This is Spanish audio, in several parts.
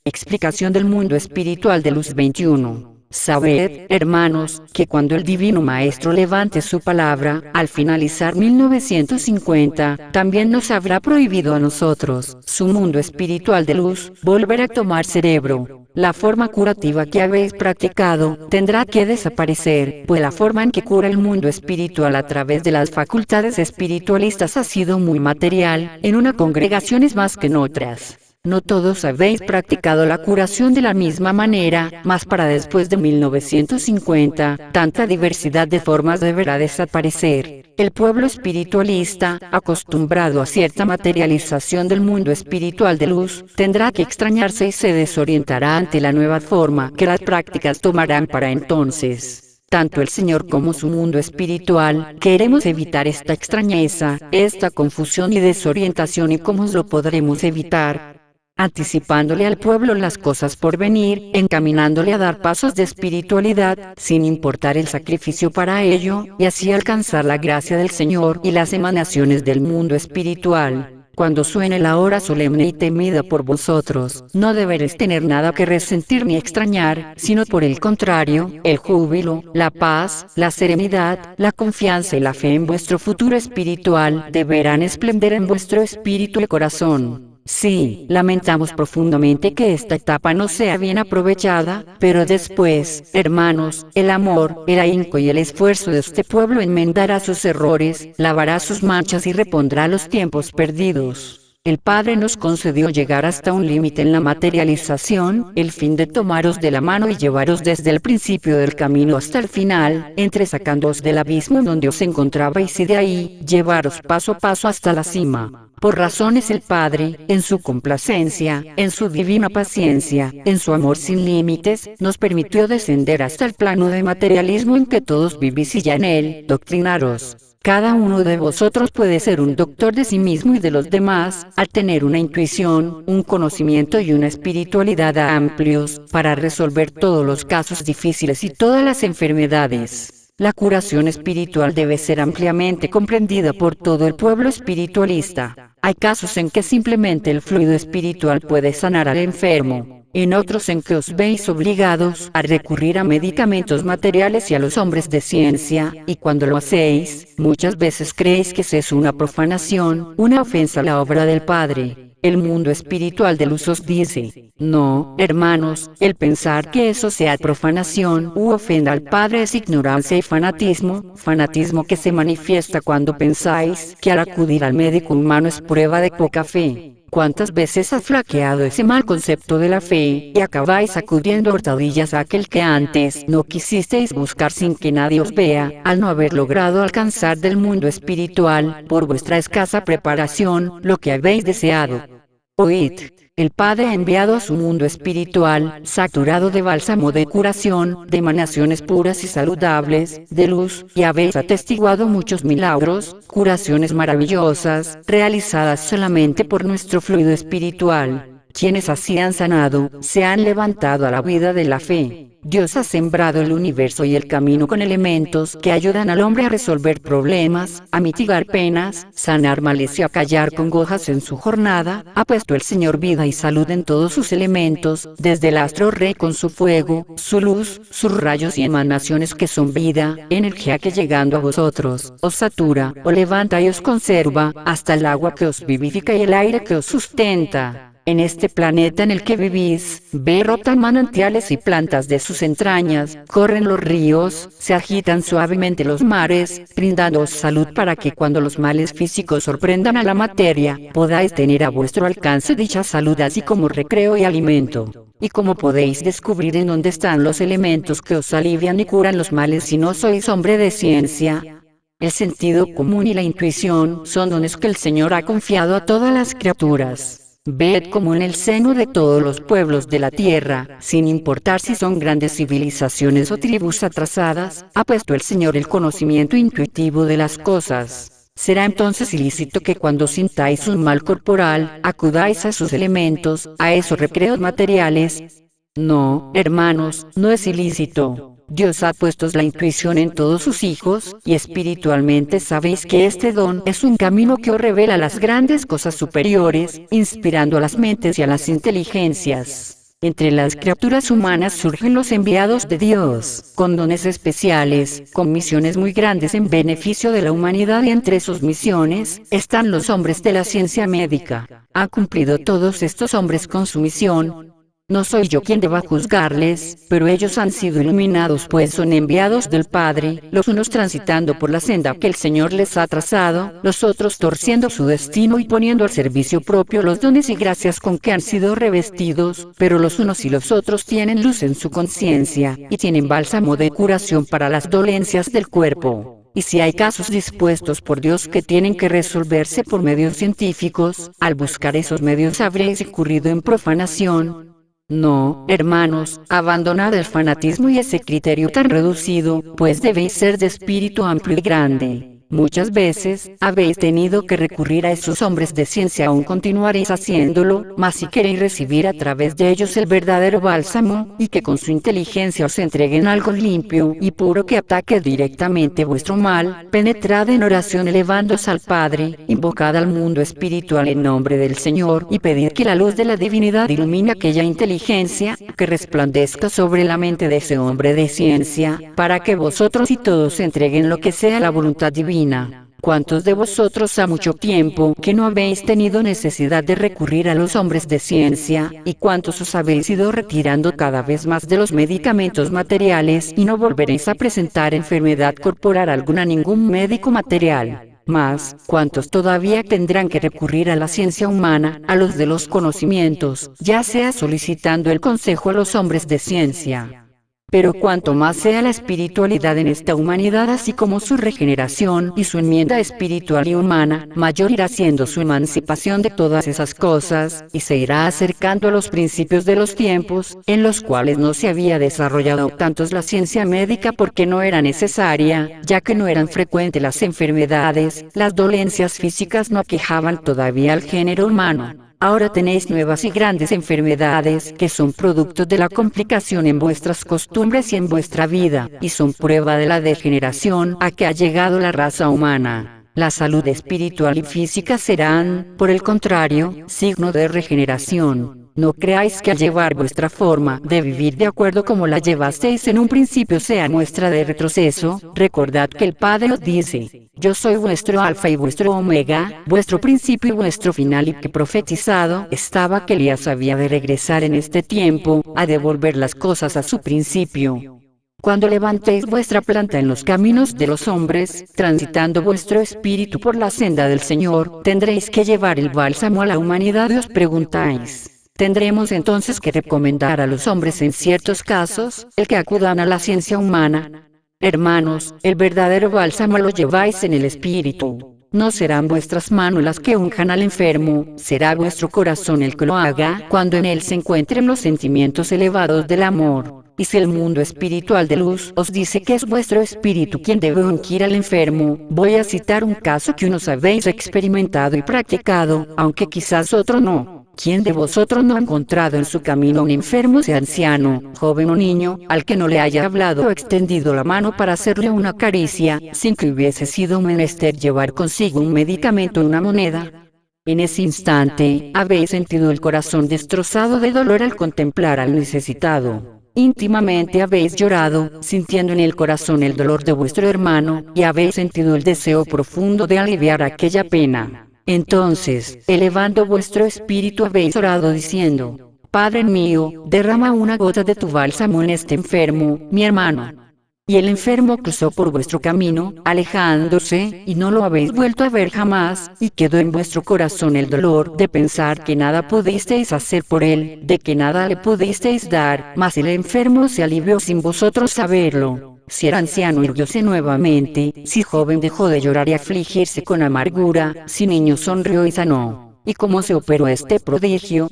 Explicación del mundo espiritual de luz 21. Sabed, hermanos, que cuando el Divino Maestro levante su palabra, al finalizar 1950, también nos habrá prohibido a nosotros, su mundo espiritual de luz, volver a tomar cerebro. La forma curativa que habéis practicado tendrá que desaparecer, pues la forma en que cura el mundo espiritual a través de las facultades espiritualistas ha sido muy material, en unas congregaciones más que en otras. No todos habéis practicado la curación de la misma manera, mas para después de 1950, tanta diversidad de formas deberá desaparecer. El pueblo espiritualista, acostumbrado a cierta materialización del mundo espiritual de luz, tendrá que extrañarse y se desorientará ante la nueva forma que las prácticas tomarán para entonces. Tanto el Señor como su mundo espiritual, queremos evitar esta extrañeza, esta confusión y desorientación. ¿Y cómo lo podremos evitar? Anticipándole al pueblo las cosas por venir, encaminándole a dar pasos de espiritualidad, sin importar el sacrificio para ello, y así alcanzar la gracia del Señor y las emanaciones del mundo espiritual. Cuando suene la hora solemne y temida por vosotros, no deberéis tener nada que resentir ni extrañar, sino por el contrario, el júbilo, la paz, la serenidad, la confianza y la fe en vuestro futuro espiritual deberán esplender en vuestro espíritu y corazón. Sí, lamentamos profundamente que esta etapa no sea bien aprovechada, pero después, hermanos, el amor, el ahínco y el esfuerzo de este pueblo enmendará sus errores, lavará sus manchas y repondrá los tiempos perdidos. El Padre nos concedió llegar hasta un límite en la materialización, el fin de tomaros de la mano y llevaros desde el principio del camino hasta el final, entresacándoos del abismo en donde os encontrabais y de ahí, llevaros paso a paso hasta la cima. Por razones el Padre, en su complacencia, en su divina paciencia, en su amor sin límites, nos permitió descender hasta el plano de materialismo en que todos vivís y ya en él, doctrinaros. Cada uno de vosotros puede ser un doctor de sí mismo y de los demás, al tener una intuición, un conocimiento y una espiritualidad amplios, para resolver todos los casos difíciles y todas las enfermedades. La curación espiritual debe ser ampliamente comprendida por todo el pueblo espiritualista. Hay casos en que simplemente el fluido espiritual puede sanar al enfermo, en otros en que os veis obligados a recurrir a medicamentos materiales y a los hombres de ciencia, y cuando lo hacéis, muchas veces creéis que es una profanación, una ofensa a la obra del Padre. El mundo espiritual de luz os dice: no, hermanos, el pensar que eso sea profanación u ofenda al Padre es ignorancia y fanatismo, fanatismo que se manifiesta cuando pensáis que al acudir al médico humano es prueba de poca fe. ¿Cuántas veces has flaqueado ese mal concepto de la fe y acabáis acudiendo a hurtadillas a aquel que antes no quisisteis buscar sin que nadie os vea, al no haber logrado alcanzar del mundo espiritual, por vuestra escasa preparación, lo que habéis deseado? Oíd. El Padre ha enviado a su mundo espiritual, saturado de bálsamo de curación, de emanaciones puras y saludables, de luz, y habéis atestiguado muchos milagros, curaciones maravillosas, realizadas solamente por nuestro fluido espiritual. Quienes así han sanado, se han levantado a la vida de la fe. Dios ha sembrado el universo y el camino con elementos que ayudan al hombre a resolver problemas, a mitigar penas, sanar males y a callar congojas en su jornada. Ha puesto el Señor vida y salud en todos sus elementos, desde el astro rey con su fuego, su luz, sus rayos y emanaciones que son vida, energía que llegando a vosotros, os satura, os levanta y os conserva, hasta el agua que os vivifica y el aire que os sustenta. En este planeta en el que vivís, brotan manantiales y plantas de sus entrañas, corren los ríos, se agitan suavemente los mares, brindándoos salud para que cuando los males físicos sorprendan a la materia, podáis tener a vuestro alcance dicha salud así como recreo y alimento. ¿Y cómo podéis descubrir en dónde están los elementos que os alivian y curan los males si no sois hombre de ciencia? El sentido común y la intuición son dones que el Señor ha confiado a todas las criaturas. Ved cómo en el seno de todos los pueblos de la tierra, sin importar si son grandes civilizaciones o tribus atrasadas, ha puesto el Señor el conocimiento intuitivo de las cosas. ¿Será entonces ilícito que cuando sintáis un mal corporal, acudáis a sus elementos, a esos recreos materiales? No, hermanos, no es ilícito. Dios ha puesto la intuición en todos sus hijos, y espiritualmente sabéis que este don es un camino que os revela las grandes cosas superiores, inspirando a las mentes y a las inteligencias. Entre las criaturas humanas surgen los enviados de Dios, con dones especiales, con misiones muy grandes en beneficio de la humanidad, y entre sus misiones están los hombres de la ciencia médica. ¿Han cumplido todos estos hombres con su misión? No soy yo quien deba juzgarles, pero ellos han sido iluminados, pues son enviados del Padre, los unos transitando por la senda que el Señor les ha trazado, los otros torciendo su destino y poniendo al servicio propio los dones y gracias con que han sido revestidos, pero los unos y los otros tienen luz en su conciencia, y tienen bálsamo de curación para las dolencias del cuerpo. Y si hay casos dispuestos por Dios que tienen que resolverse por medios científicos, al buscar esos medios habréis incurrido en profanación. No, hermanos, abandonad el fanatismo y ese criterio tan reducido, pues debéis ser de espíritu amplio y grande. Muchas veces habéis tenido que recurrir a esos hombres de ciencia, aún continuaréis haciéndolo, mas si queréis recibir a través de ellos el verdadero bálsamo, y que con su inteligencia os entreguen algo limpio y puro que ataque directamente vuestro mal, penetrad en oración elevándoos al Padre, invocad al mundo espiritual en nombre del Señor, y pedid que la luz de la divinidad ilumine aquella inteligencia, que resplandezca sobre la mente de ese hombre de ciencia, para que vosotros y todos entreguen lo que sea la voluntad divina. ¿Cuántos de vosotros ha mucho tiempo que no habéis tenido necesidad de recurrir a los hombres de ciencia, y cuántos os habéis ido retirando cada vez más de los medicamentos materiales y no volveréis a presentar enfermedad corporal alguna a ningún médico material? Mas, ¿cuántos todavía tendrán que recurrir a la ciencia humana, a los de los conocimientos, ya sea solicitando el consejo a los hombres de ciencia? Pero cuanto más sea la espiritualidad en esta humanidad, así como su regeneración y su enmienda espiritual y humana, mayor irá siendo su emancipación de todas esas cosas, y se irá acercando a los principios de los tiempos, en los cuales no se había desarrollado tantos la ciencia médica porque no era necesaria, ya que no eran frecuentes las enfermedades, las dolencias físicas no aquejaban todavía al género humano. Ahora tenéis nuevas y grandes enfermedades que son productos de la complicación en vuestras costumbres y en vuestra vida, y son prueba de la degeneración a que ha llegado la raza humana. La salud espiritual y física serán, por el contrario, signo de regeneración. No creáis que al llevar vuestra forma de vivir de acuerdo como la llevasteis en un principio sea muestra de retroceso. Recordad que el Padre os dice: yo soy vuestro alfa y vuestro omega, vuestro principio y vuestro final, y que profetizado estaba que Elías había de regresar en este tiempo, a devolver las cosas a su principio. Cuando levantéis vuestra planta en los caminos de los hombres, transitando vuestro espíritu por la senda del Señor, tendréis que llevar el bálsamo a la humanidad, y os preguntáis: ¿tendremos entonces que recomendar a los hombres en ciertos casos el que acudan a la ciencia humana? Hermanos, el verdadero bálsamo lo lleváis en el espíritu. No serán vuestras manos las que unjan al enfermo, será vuestro corazón el que lo haga, cuando en él se encuentren los sentimientos elevados del amor. Y si el mundo espiritual de luz os dice que es vuestro espíritu quien debe ungir al enfermo, voy a citar un caso que unos habéis experimentado y practicado, aunque quizás otro no. ¿Quién de vosotros no ha encontrado en su camino un enfermo, sea anciano, joven o niño, al que no le haya hablado o extendido la mano para hacerle una caricia, sin que hubiese sido menester llevar consigo un medicamento o una moneda? En ese instante, habéis sentido el corazón destrozado de dolor al contemplar al necesitado. Íntimamente habéis llorado, sintiendo en el corazón el dolor de vuestro hermano, y habéis sentido el deseo profundo de aliviar aquella pena. Entonces, elevando vuestro espíritu, habéis orado diciendo: Padre mío, derrama una gota de tu bálsamo en este enfermo, mi hermano. Y el enfermo cruzó por vuestro camino, alejándose, y no lo habéis vuelto a ver jamás, y quedó en vuestro corazón el dolor de pensar que nada pudisteis hacer por él, de que nada le pudisteis dar, mas el enfermo se alivió sin vosotros saberlo. Si era anciano, irguióse nuevamente; si joven, dejó de llorar y afligirse con amargura; si niño, sonrió y sanó. ¿Y cómo se operó este prodigio?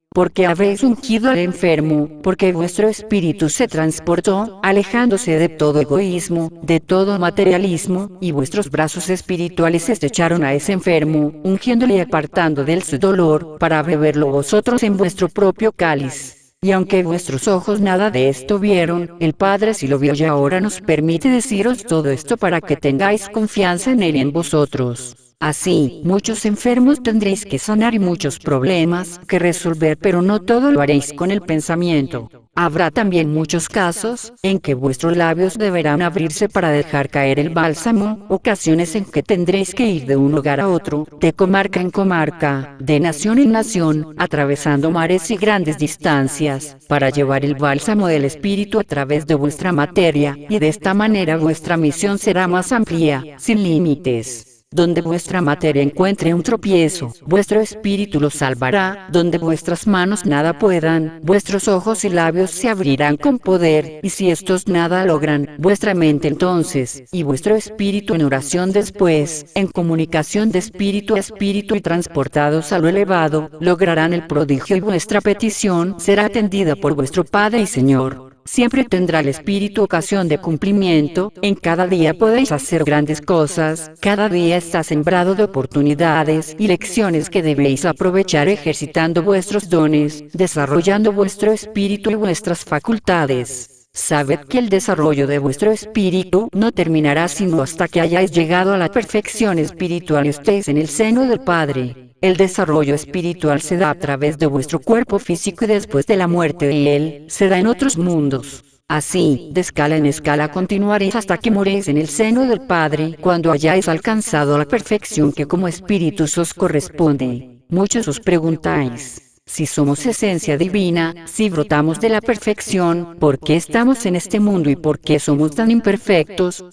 Porque habéis ungido al enfermo, porque vuestro espíritu se transportó, alejándose de todo egoísmo, de todo materialismo, y vuestros brazos espirituales se estrecharon a ese enfermo, ungiéndole y apartando de él su dolor, para beberlo vosotros en vuestro propio cáliz. Y aunque vuestros ojos nada de esto vieron, el Padre sí lo vio, y ahora nos permite deciros todo esto para que tengáis confianza en él y en vosotros. Así, muchos enfermos tendréis que sanar y muchos problemas que resolver, pero no todo lo haréis con el pensamiento. Habrá también muchos casos en que vuestros labios deberán abrirse para dejar caer el bálsamo, ocasiones en que tendréis que ir de un lugar a otro, de comarca en comarca, de nación en nación, atravesando mares y grandes distancias, para llevar el bálsamo del espíritu a través de vuestra materia, y de esta manera vuestra misión será más amplia, sin límites. Donde vuestra materia encuentre un tropiezo, vuestro espíritu lo salvará. Donde vuestras manos nada puedan, vuestros ojos y labios se abrirán con poder, y si estos nada logran, vuestra mente entonces, y vuestro espíritu en oración después, en comunicación de espíritu a espíritu y transportados a lo elevado, lograrán el prodigio y vuestra petición será atendida por vuestro Padre y Señor. Siempre tendrá el espíritu ocasión de cumplimiento, en cada día podéis hacer grandes cosas, cada día está sembrado de oportunidades y lecciones que debéis aprovechar ejercitando vuestros dones, desarrollando vuestro espíritu y vuestras facultades. Sabed que el desarrollo de vuestro espíritu no terminará sino hasta que hayáis llegado a la perfección espiritual y estéis en el seno del Padre. El desarrollo espiritual se da a través de vuestro cuerpo físico y después de la muerte de él, se da en otros mundos. Así, de escala en escala continuaréis hasta que moréis en el seno del Padre, cuando hayáis alcanzado la perfección que como espíritus os corresponde. Muchos os preguntáis: si somos esencia divina, si brotamos de la perfección, ¿por qué estamos en este mundo y por qué somos tan imperfectos?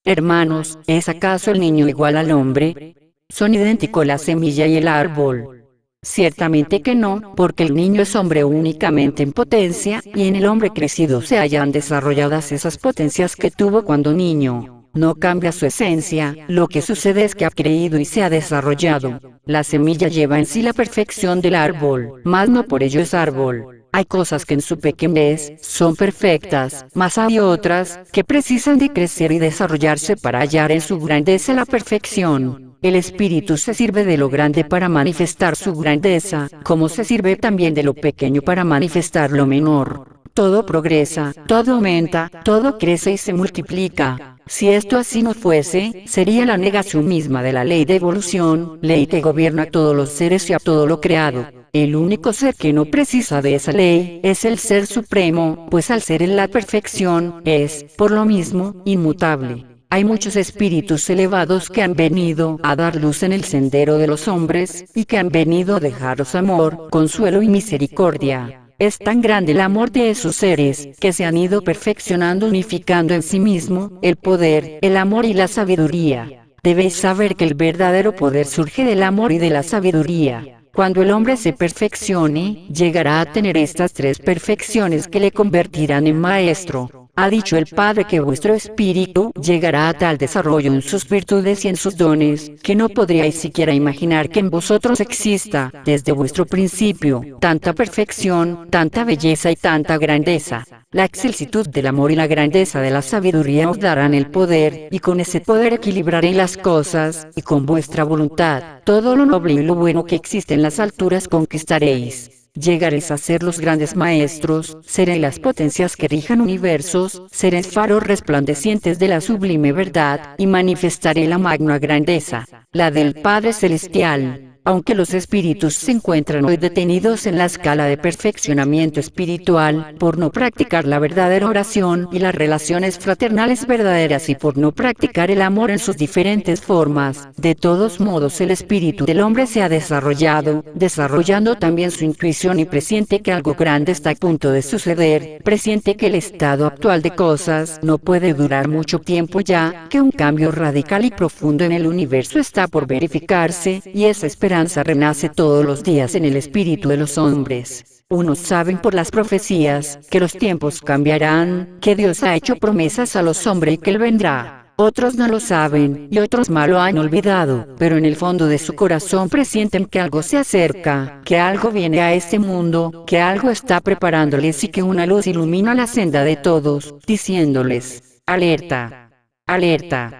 Hermanos, ¿es acaso el niño igual al hombre? ¿Son idénticos la semilla y el árbol? Ciertamente que no, porque el niño es hombre únicamente en potencia, y en el hombre crecido se hallan desarrolladas esas potencias que tuvo cuando niño. No cambia su esencia, lo que sucede es que ha creído y se ha desarrollado. La semilla lleva en sí la perfección del árbol, mas no por ello es árbol. Hay cosas que en su pequeñez son perfectas, mas hay otras que precisan de crecer y desarrollarse para hallar en su grandeza la perfección. El espíritu se sirve de lo grande para manifestar su grandeza, como se sirve también de lo pequeño para manifestar lo menor. Todo progresa, todo aumenta, todo crece y se multiplica. Si esto así no fuese, sería la negación misma de la ley de evolución, ley que gobierna a todos los seres y a todo lo creado. El único ser que no precisa de esa ley es el Ser Supremo, pues al ser en la perfección, es, por lo mismo, inmutable. Hay muchos espíritus elevados que han venido a dar luz en el sendero de los hombres, y que han venido a dejaros amor, consuelo y misericordia. Es tan grande el amor de esos seres, que se han ido perfeccionando unificando en sí mismo, el poder, el amor y la sabiduría. Debéis saber que el verdadero poder surge del amor y de la sabiduría. Cuando el hombre se perfeccione, llegará a tener estas tres perfecciones que le convertirán en maestro. Ha dicho el Padre que vuestro espíritu llegará a tal desarrollo en sus virtudes y en sus dones, que no podríais siquiera imaginar que en vosotros exista, desde vuestro principio, tanta perfección, tanta belleza y tanta grandeza. La excelsitud del amor y la grandeza de la sabiduría os darán el poder, y con ese poder equilibraréis las cosas, y con vuestra voluntad, todo lo noble y lo bueno que existe en las alturas conquistaréis. Llegaréis a ser los grandes maestros, seréis las potencias que rijan universos, seréis faros resplandecientes de la sublime verdad, y manifestaré la magna grandeza, la del Padre Celestial. Aunque los espíritus se encuentran hoy detenidos en la escala de perfeccionamiento espiritual, por no practicar la verdadera oración y las relaciones fraternales verdaderas y por no practicar el amor en sus diferentes formas, de todos modos el espíritu del hombre se ha desarrollado, desarrollando también su intuición y presiente que algo grande está a punto de suceder, presiente que el estado actual de cosas no puede durar mucho tiempo ya, que un cambio radical y profundo en el universo está por verificarse, y esa esperanza renace todos los días en el espíritu de los hombres. Unos saben por las profecías que los tiempos cambiarán, que Dios ha hecho promesas a los hombres y que Él vendrá. Otros no lo saben, y otros más lo han olvidado, pero en el fondo de su corazón presienten que algo se acerca, que algo viene a este mundo, que algo está preparándoles y que una luz ilumina la senda de todos, diciéndoles: alerta, alerta.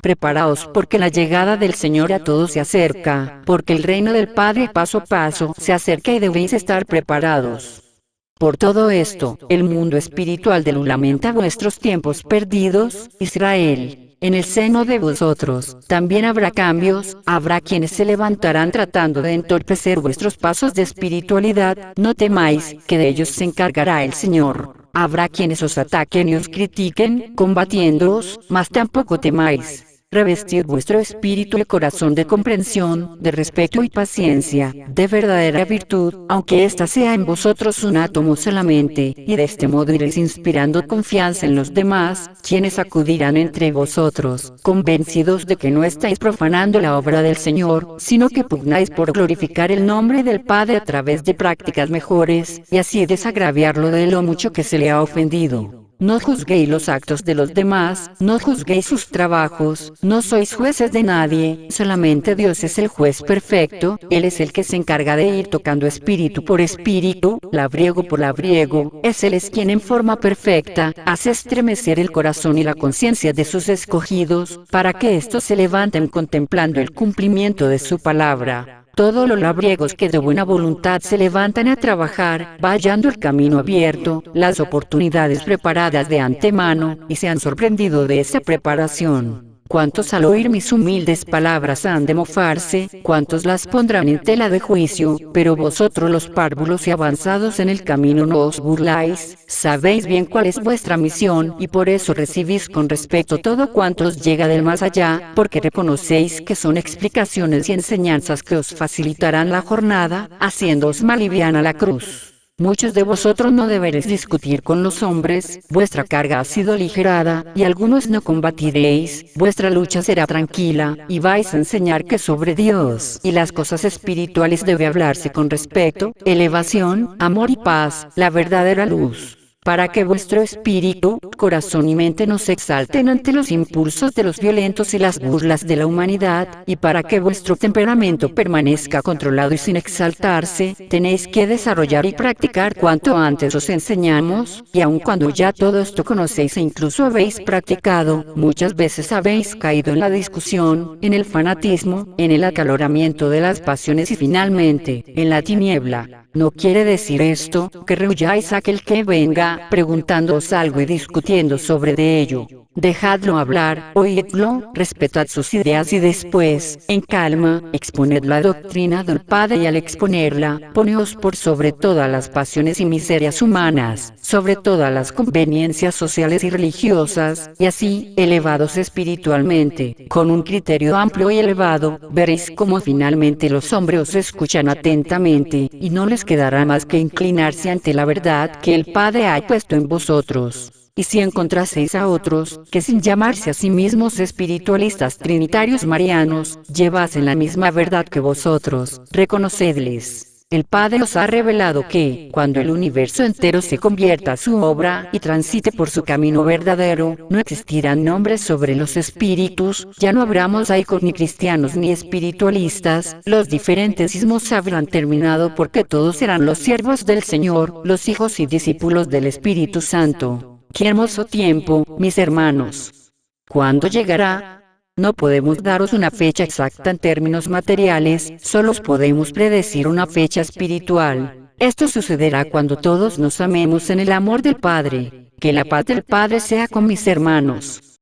Preparaos porque la llegada del Señor a todos se acerca, porque el reino del Padre paso a paso se acerca y debéis estar preparados. Por todo esto, el mundo espiritual de Lu lamenta vuestros tiempos perdidos, Israel. en el seno de vosotros. También habrá cambios, habrá quienes se levantarán tratando de entorpecer vuestros pasos de espiritualidad. No temáis, que de ellos se encargará el Señor. Habrá quienes os ataquen y os critiquen, combatiéndoos, mas tampoco temáis. Revestid vuestro espíritu y corazón de comprensión, de respeto y paciencia, de verdadera virtud, aunque ésta sea en vosotros un átomo solamente, y de este modo iréis inspirando confianza en los demás, quienes acudirán entre vosotros, convencidos de que no estáis profanando la obra del Señor, sino que pugnáis por glorificar el nombre del Padre a través de prácticas mejores, y así desagraviarlo de lo mucho que se le ha ofendido. No juzguéis los actos de los demás, no juzguéis sus trabajos, no sois jueces de nadie, solamente Dios es el juez perfecto, Él es el que se encarga de ir tocando espíritu por espíritu, labriego por labriego, Él es quien en forma perfecta hace estremecer el corazón y la conciencia de sus escogidos, para que éstos se levanten contemplando el cumplimiento de su palabra. Todos los labriegos que de buena voluntad se levantan a trabajar, va hallando el camino abierto, las oportunidades preparadas de antemano, y se han sorprendido de esa preparación. ¿Cuántos al oír mis humildes palabras han de mofarse? ¿Cuántos las pondrán en tela de juicio? Pero vosotros los párvulos y avanzados en el camino no os burláis, sabéis bien cuál es vuestra misión, y por eso recibís con respeto todo cuanto os llega del más allá, porque reconocéis que son explicaciones y enseñanzas que os facilitarán la jornada, haciéndoos más liviana la cruz. Muchos de vosotros no deberéis discutir con los hombres, vuestra carga ha sido aligerada, y algunos no combatiréis, vuestra lucha será tranquila, y vais a enseñar que sobre Dios y las cosas espirituales debe hablarse con respeto, elevación, amor y paz, la verdadera luz. Para que vuestro espíritu, corazón y mente no se exalten ante los impulsos de los violentos y las burlas de la humanidad, y para que vuestro temperamento permanezca controlado y sin exaltarse, tenéis que desarrollar y practicar cuanto antes os enseñamos, y aun cuando ya todo esto conocéis e incluso habéis practicado, muchas veces habéis caído en la discusión, en el fanatismo, en el acaloramiento de las pasiones y finalmente, en la tiniebla. No quiere decir esto, que rehuyáis a aquel que venga, preguntándoos algo y discutiendo sobre de ello. Dejadlo hablar, oídlo, respetad sus ideas y después, en calma, exponed la doctrina del Padre y al exponerla, poneos por sobre todas las pasiones y miserias humanas, sobre todas las conveniencias sociales y religiosas, y así, elevados espiritualmente, con un criterio amplio y elevado, veréis cómo finalmente los hombres os escuchan atentamente, y no les quedará más que inclinarse ante la verdad que el Padre ha puesto en vosotros. Y si encontraseis a otros, que sin llamarse a sí mismos espiritualistas trinitarios marianos, llevasen la misma verdad que vosotros, reconocedles. El Padre os ha revelado que, cuando el universo entero se convierta a su obra y transite por su camino verdadero, no existirán nombres sobre los espíritus, ya no habrá mosaicos ni cristianos ni espiritualistas, los diferentes ismos habrán terminado porque todos serán los siervos del Señor, los hijos y discípulos del Espíritu Santo. ¡Qué hermoso tiempo, mis hermanos! ¿Cuándo llegará? No podemos daros una fecha exacta en términos materiales, solo os podemos predecir una fecha espiritual. Esto sucederá cuando todos nos amemos en el amor del Padre. Que la paz del Padre sea con mis hermanos.